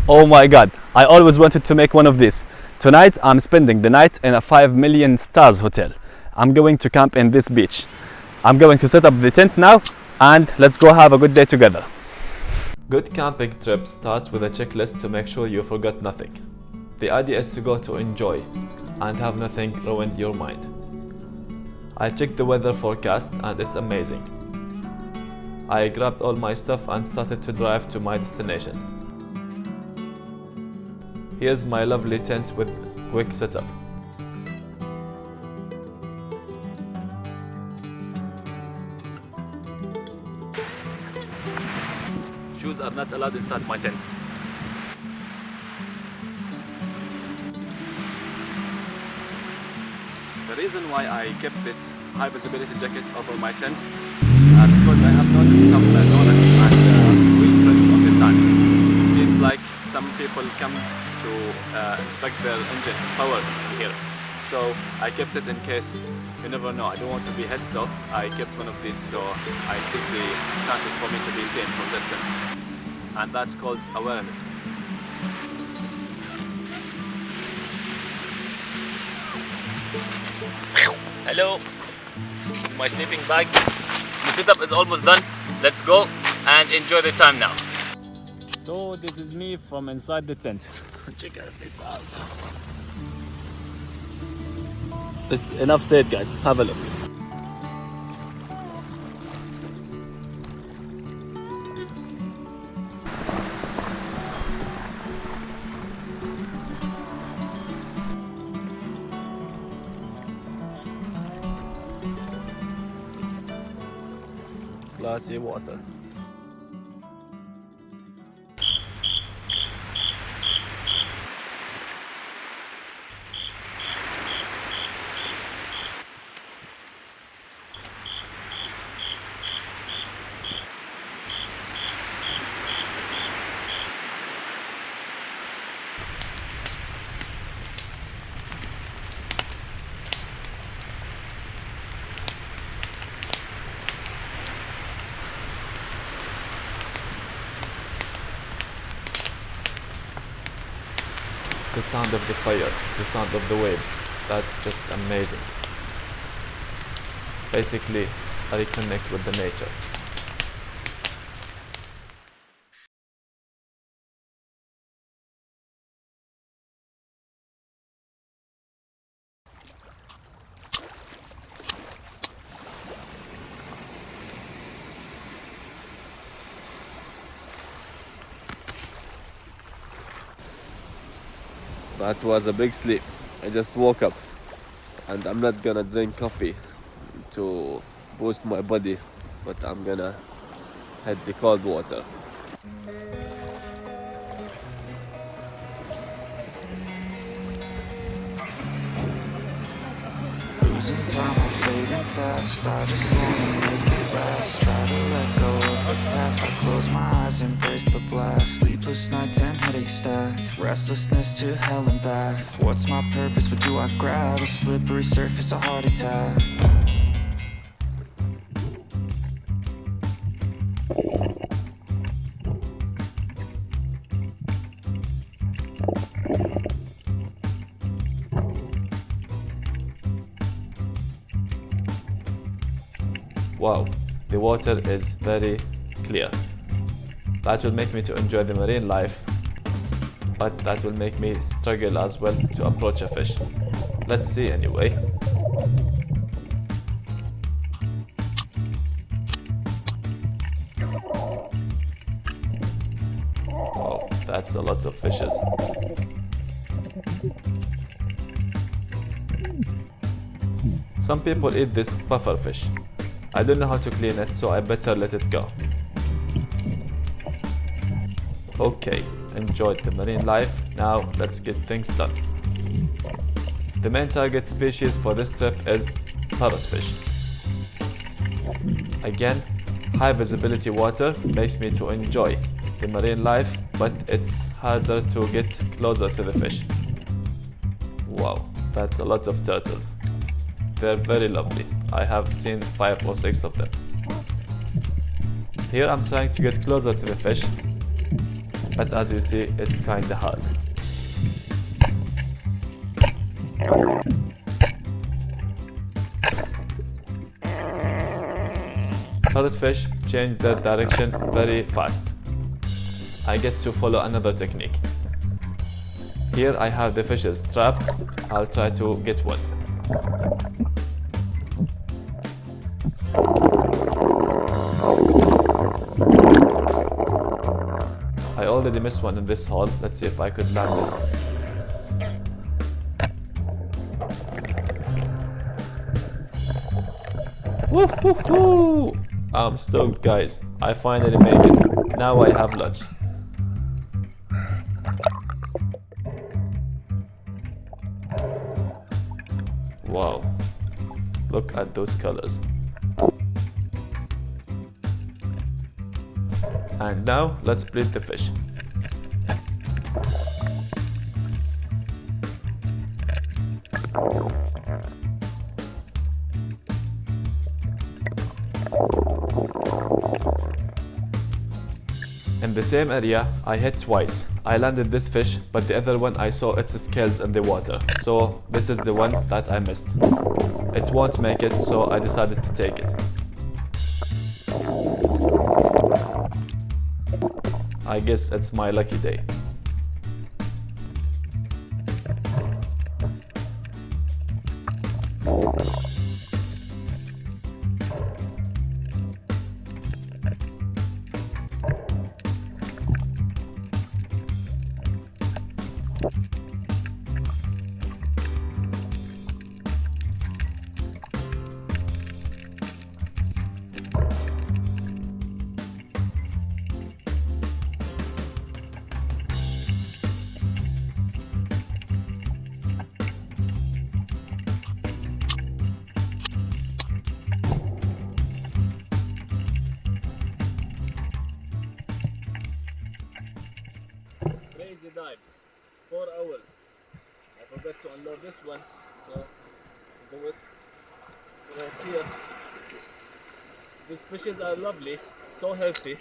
Oh my god, I always wanted to make one of these. Tonight I'm spending the night in a 5 million stars hotel. I'm going to camp in this beach. I'm going to set up the tent now and let's go have a good day together. Good camping trip starts with a checklist to make sure you forgot nothing. The idea is to go to enjoy and have nothing ruin your mind. I checked the weather forecast and it's amazing. I grabbed all my stuff and started to drive to my destination. Here's my lovely tent with quick setup. Shoes are not allowed inside my tent. The reason why I kept this high visibility jacket over my tent because I have noticed some donuts and wheel prints on the sand. Seems like some people come to inspect their engine power here. So I kept it in case, you never know, I don't want to be hit, so I kept one of these so I increase the chances for me to be seen from distance. And that's called awareness. Hello, this is my sleeping bag. The setup is almost done. Let's go and enjoy the time now. So this is me from inside the tent. Check this out. This enough said, guys. Have a look. Glassy water. The sound of the fire, the sound of the waves, that's just amazing. Basically, I reconnect with the nature. That was a big sleep. I just woke up and I'm not gonna drink coffee to boost my body, but I'm gonna hit the cold water. Losing time, I'm fading fast. I just wanna make it last. Try to let go of the past. I close my eyes, embrace the blast. Sleepless nights and headaches stack. Restlessness to hell and back. What's my purpose? What do I grab? A slippery surface, a heart attack. Wow, the water is very clear. That will make me to enjoy the marine life, but that will make me struggle as well to approach a fish. Let's see anyway. Wow, that's a lot of fishes. Some people eat this puffer fish. I don't know how to clean it, so I better let it go. Okay, enjoyed the marine life. Now let's get things done. The main target species for this trip is parrotfish. Again, high visibility water makes me to enjoy the marine life, but it's harder to get closer to the fish. Wow, that's a lot of turtles. They're very lovely. I have seen 5 or 6 of them. Here I'm trying to get closer to the fish, but as you see, it's kinda hard. Solid fish change their direction very fast. I get to follow another technique. Here I have the fishes trapped. I'll try to get one. I already missed one in this hole. Let's see if I could land this. Woo-hoo-hoo! I'm stoked, guys. I finally made it. Now I have lunch. Wow. Look at those colors. And now let's split the fish. In the same area, I hit twice. I landed this fish, but the other one I saw its scales in the water. So this is the one that I missed. It won't make it, so I decided to take it. I guess it's my lucky day. Crazy dive, 4 hours. I forgot to unload this one, so do it right here. These fishes are lovely, so healthy.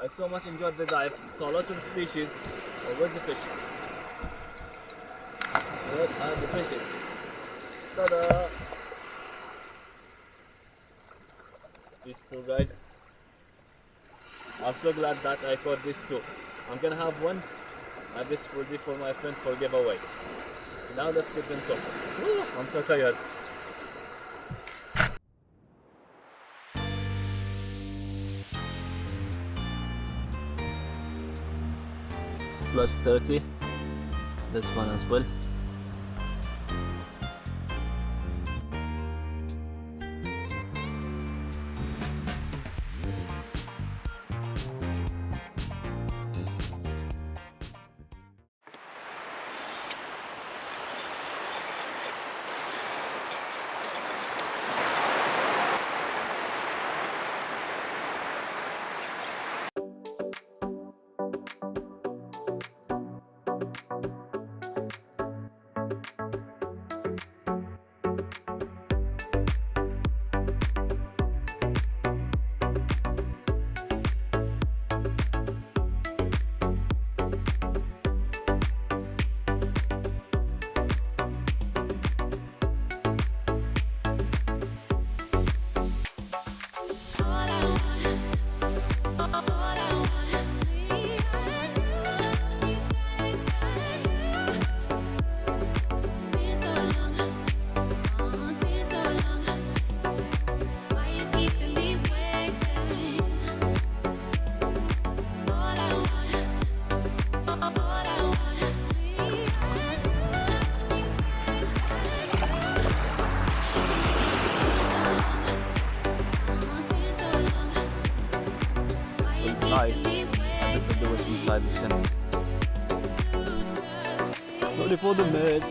I so much enjoyed the dive. Saw a lot of species. Oh, where's the fish? Where are the fishes? Ta-da! These two guys. I'm so glad that I caught these two. I'm gonna have one, and this will be for my friend for giveaway. Now let's get them cooked. I'm so tired. It's plus 30. This one as well. And to do it inside the tent. Sorry for the mess.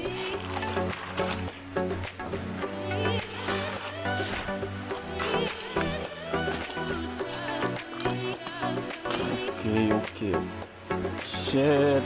Okay. Shit,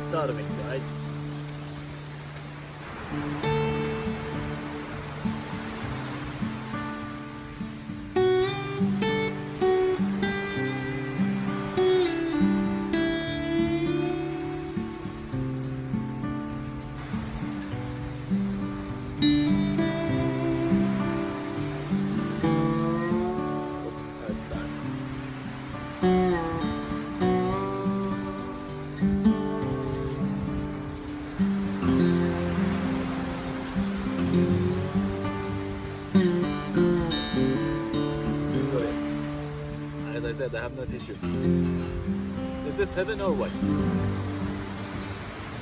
Starving, guys. As I said, I have no tissues. Is this heaven or what?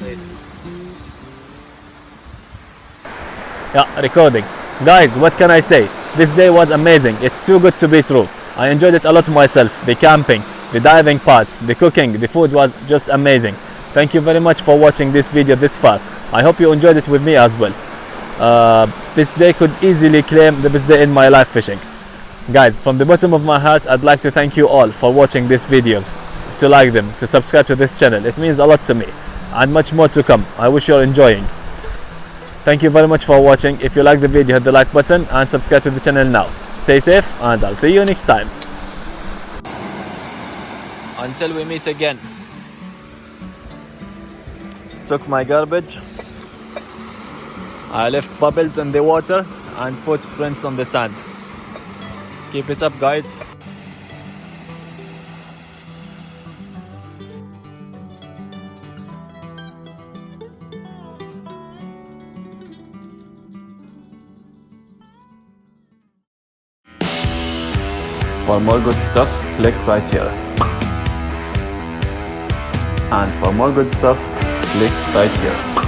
Wait. Yeah, recording. Guys, what can I say? This day was amazing. It's too good to be true. I enjoyed it a lot myself. The camping, the diving part, the cooking, the food was just amazing. Thank you very much for watching this video this far. I hope you enjoyed it with me as well. This day could easily claim the best day in my life fishing. Guys, from the bottom of my heart, I'd like to thank you all for watching these videos, to like them, to subscribe to this channel. It means a lot to me, and much more to come. I wish you're enjoying. Thank you very much for watching. If you like the video, hit the like button and subscribe to the channel now. Stay safe, and I'll see you next time. Until we meet again. Took my garbage. I left bubbles in the water and footprints on the sand. Keep it up, guys. For more good stuff, click right here. And for more good stuff, click right here.